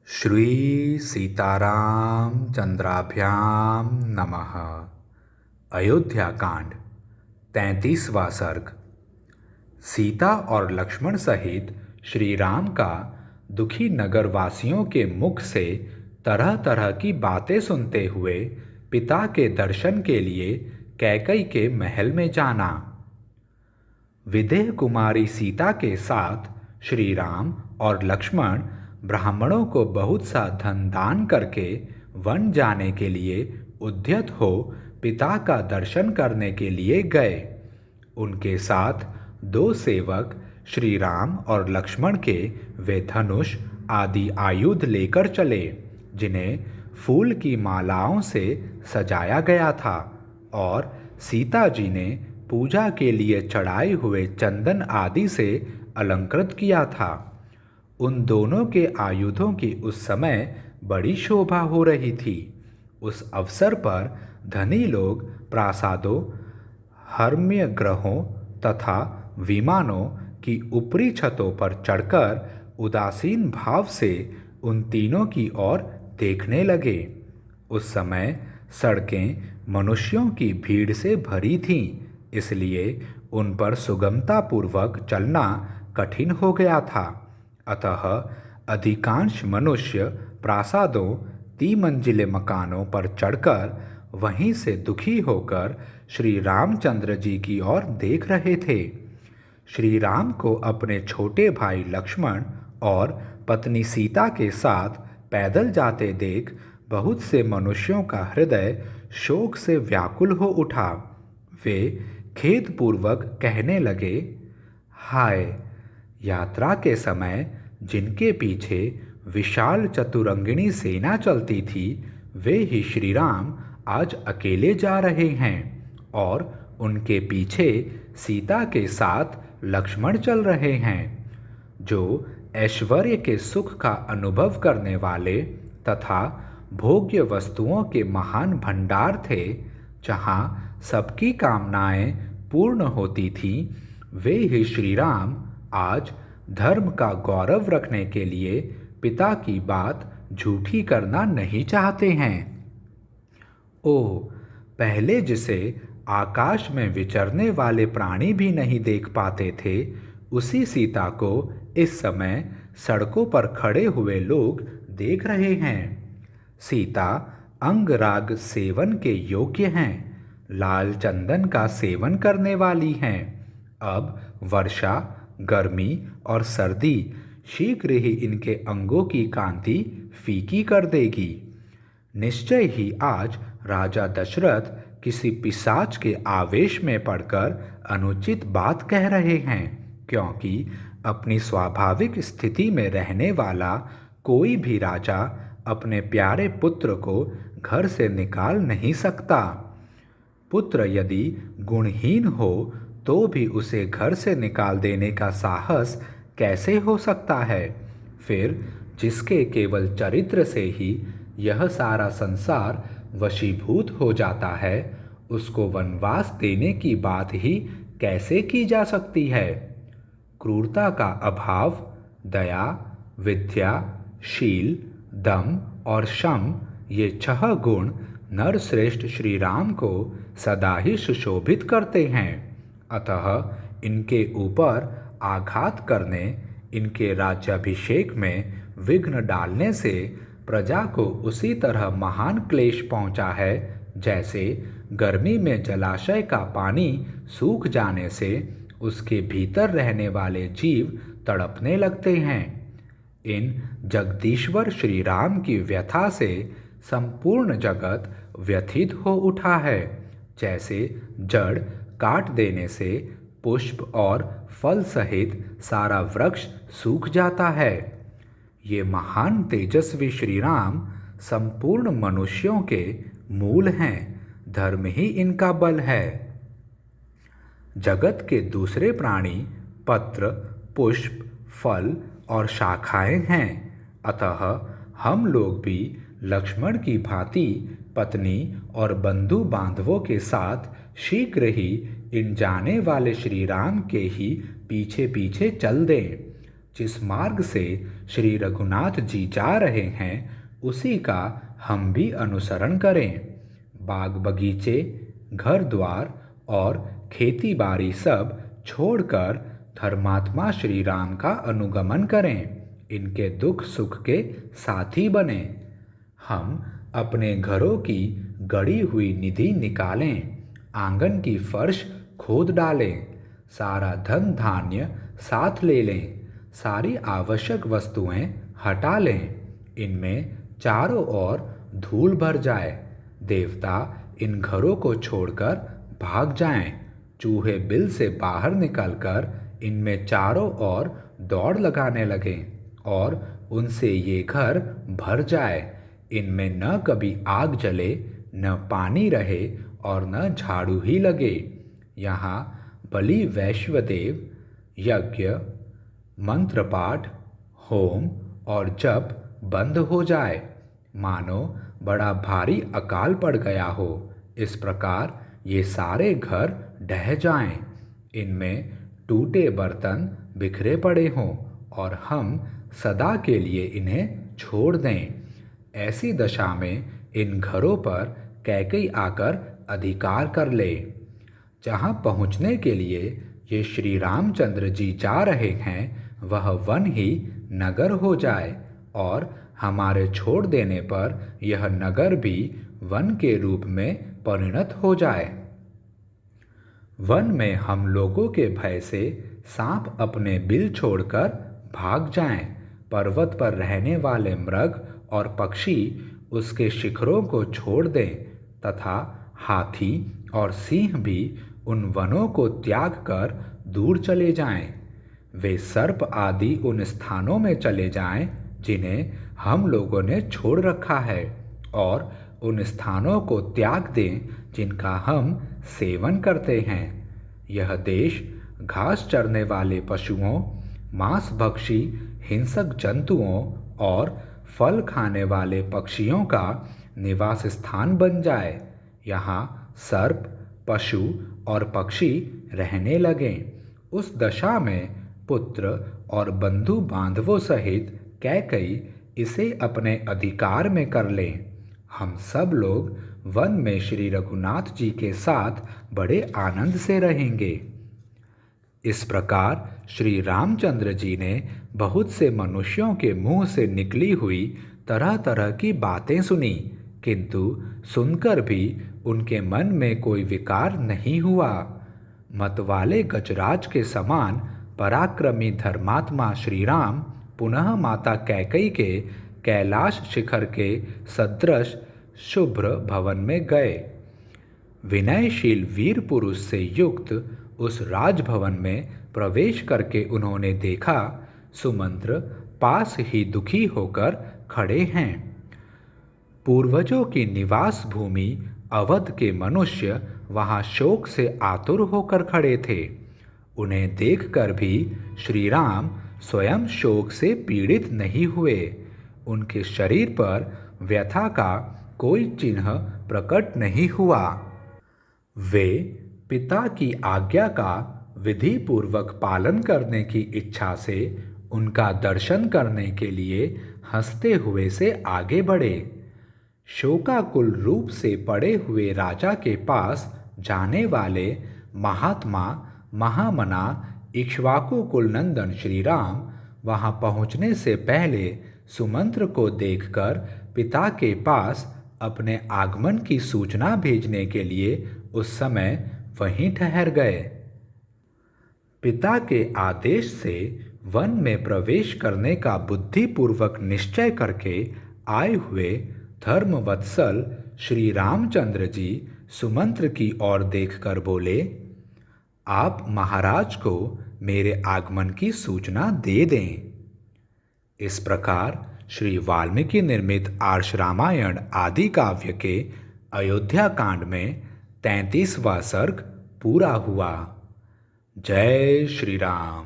श्री सीताराम चंद्राभ्याम नमः। अयोध्या कांड 33वां सर्ग। सीता और लक्ष्मण सहित श्री राम का दुखी नगरवासियों के मुख से तरह तरह की बातें सुनते हुए पिता के दर्शन के लिए कैकई के महल में जाना। विदेह कुमारी सीता के साथ श्री राम और लक्ष्मण ब्राह्मणों को बहुत सा धन दान करके वन जाने के लिए उद्यत हो पिता का दर्शन करने के लिए गए। उनके साथ दो सेवक श्री राम और लक्ष्मण के वे धनुष आदि आयुध लेकर चले, जिन्हें फूल की मालाओं से सजाया गया था, और सीता जी ने पूजा के लिए चढ़ाए हुए चंदन आदि से अलंकृत किया था। उन दोनों के आयुधों की उस समय बड़ी शोभा हो रही थी। उस अवसर पर धनी लोग प्रासादों, हर्म्यगृहों तथा विमानों की ऊपरी छतों पर चढ़कर उदासीन भाव से उन तीनों की ओर देखने लगे। उस समय सड़कें मनुष्यों की भीड़ से भरी थीं, इसलिए उन पर सुगमतापूर्वक चलना कठिन हो गया था। अतः अधिकांश मनुष्य प्रासादों, तिमंजिले मकानों पर चढ़कर वहीं से दुखी होकर श्री रामचंद्र जी की ओर देख रहे थे। श्री राम को अपने छोटे भाई लक्ष्मण और पत्नी सीता के साथ पैदल जाते देख बहुत से मनुष्यों का हृदय शोक से व्याकुल हो उठा। वे खेदपूर्वक कहने लगे, हाय, यात्रा के समय जिनके पीछे विशाल चतुरंगिणी सेना चलती थी, वे ही श्री राम आज अकेले जा रहे हैं, और उनके पीछे सीता के साथ लक्ष्मण चल रहे हैं, जो ऐश्वर्य के सुख का अनुभव करने वाले तथा भोग्य वस्तुओं के महान भंडार थे। जहाँ सबकी कामनाएं पूर्ण होती थीं, वे ही श्री राम आज धर्म का गौरव रखने के लिए पिता की बात झूठी करना नहीं चाहते हैं। ओह, पहले जिसे आकाश में विचरने वाले प्राणी भी नहीं देख पाते थे, उसी सीता को इस समय सड़कों पर खड़े हुए लोग देख रहे हैं। सीता अंगराग सेवन के योग्य हैं, लाल चंदन का सेवन करने वाली हैं। अब वर्षा, गर्मी और सर्दी शीघ्र ही इनके अंगों की कांति फीकी कर देगी। निश्चय ही आज राजा दशरथ किसी पिशाच के आवेश में पड़कर अनुचित बात कह रहे हैं, क्योंकि अपनी स्वाभाविक स्थिति में रहने वाला कोई भी राजा अपने प्यारे पुत्र को घर से निकाल नहीं सकता। पुत्र यदि गुणहीन हो तो भी उसे घर से निकाल देने का साहस कैसे हो सकता है? फिर जिसके केवल चरित्र से ही यह सारा संसार वशीभूत हो जाता है, उसको वनवास देने की बात ही कैसे की जा सकती है? क्रूरता का अभाव, दया, विद्या, शील, दम और शम, ये 6 गुण नरश्रेष्ठ श्री राम को सदा ही सुशोभित करते हैं। अतः इनके ऊपर आघात करने, इनके राज्याभिषेक में विघ्न डालने से प्रजा को उसी तरह महान क्लेश पहुंचा है, जैसे गर्मी में जलाशय का पानी सूख जाने से उसके भीतर रहने वाले जीव तड़पने लगते हैं। इन जगदीश्वर श्री राम की व्यथा से संपूर्ण जगत व्यथित हो उठा है। जैसे जड़ काट देने से पुष्प और फल सहित सारा वृक्ष सूख जाता है, ये महान तेजस्वी श्री राम संपूर्ण मनुष्यों के मूल हैं। धर्म ही इनका बल है। जगत के दूसरे प्राणी पत्र, पुष्प, फल और शाखाएं हैं। अतः हम लोग भी लक्ष्मण की भांति पत्नी और बंधु बांधवों के साथ शीघ्र ही इन जाने वाले श्री राम के ही पीछे पीछे चल दें। जिस मार्ग से श्री रघुनाथ जी जा रहे हैं उसी का हम भी अनुसरण करें। बाग बगीचे, घर द्वार और खेती बाड़ी सब छोड़कर धर्मात्मा श्री राम का अनुगमन करें, इनके दुख सुख के साथी बने। हम अपने घरों की गड़ी हुई निधि निकालें, आंगन की फर्श खोद डालें, सारा धन धान्य साथ ले लें, सारी आवश्यक वस्तुएं हटा लें, इनमें चारों ओर धूल भर जाए, देवता इन घरों को छोड़कर भाग जाएं, चूहे बिल से बाहर निकलकर इनमें चारों ओर दौड़ लगाने लगें और उनसे ये घर भर जाए। इनमें न कभी आग जले, न पानी रहे और न झाड़ू ही लगे। यहाँ बलि वैश्वदेव, यज्ञ, मंत्रपाठ, होम और जप बंद हो जाए, मानो बड़ा भारी अकाल पड़ गया हो। इस प्रकार ये सारे घर ढह जाएं, इनमें टूटे बर्तन बिखरे पड़े हों और हम सदा के लिए इन्हें छोड़ दें। ऐसी दशा में इन घरों पर कैकई आकर अधिकार कर ले। जहाँ पहुँचने के लिए ये श्री रामचंद्र जी जा रहे हैं वह वन ही नगर हो जाए और हमारे छोड़ देने पर यह नगर भी वन के रूप में परिणत हो जाए। वन में हम लोगों के भय से सांप अपने बिल छोड़कर भाग जाएं, पर्वत पर रहने वाले मृग और पक्षी उसके शिखरों को छोड़ दें तथा हाथी और सिंह भी उन वनों को त्याग कर दूर चले जाएं। वे सर्प आदि उन स्थानों में चले जाएं जिन्हें हम लोगों ने छोड़ रखा है और उन स्थानों को त्याग दें जिनका हम सेवन करते हैं। यह देश घास चरने वाले पशुओं, मांसभक्षी हिंसक जंतुओं और फल खाने वाले पक्षियों का निवास स्थान बन जाए। यहाँ सर्प, पशु और पक्षी रहने लगें। उस दशा में पुत्र और बंधु बांधवों सहित कैकई इसे अपने अधिकार में कर लें। हम सब लोग वन में श्री रघुनाथ जी के साथ बड़े आनंद से रहेंगे। इस प्रकार श्री रामचंद्र जी ने बहुत से मनुष्यों के मुंह से निकली हुई तरह तरह की बातें सुनी, किंतु सुनकर भी उनके मन में कोई विकार नहीं हुआ। मतवाले गजराज के समान पराक्रमी धर्मात्मा श्री राम पुनः माता कैकई के कैलाश शिखर के सदृश शुभ्र भवन में गए। विनयशील वीर पुरुष से युक्त उस राजभवन में प्रवेश करके उन्होंने देखा सुमंत्र पास ही दुखी होकर खड़े हैं। पूर्वजों की निवास भूमि अवध के मनुष्य वहां शोक से आतुर होकर खड़े थे। उन्हें देखकर भी श्री राम स्वयं शोक से पीड़ित नहीं हुए। उनके शरीर पर व्यथा का कोई चिन्ह प्रकट नहीं हुआ। वे पिता की आज्ञा का विधि पूर्वक पालन करने की इच्छा से उनका दर्शन करने के लिए हंसते हुए से आगे बढ़े। शोकाकुल रूप से पड़े हुए राजा के पास जाने वाले महात्मा महामना इक्ष्वाकु कुलनंदन श्री राम वहां पहुंचने से पहले सुमंत्र को देखकर पिता के पास अपने आगमन की सूचना भेजने के लिए उस समय वहीं ठहर गए। पिता के आदेश से वन में प्रवेश करने का बुद्धिपूर्वक निश्चय करके आए हुए धर्मवत्सल श्री रामचंद्र जी सुमंत्र की ओर देखकर बोले, आप महाराज को मेरे आगमन की सूचना दे दें। इस प्रकार श्री वाल्मीकि निर्मित आर्ष रामायण आदि काव्य के अयोध्या कांड में 33वां सर्ग पूरा हुआ। जय श्री राम।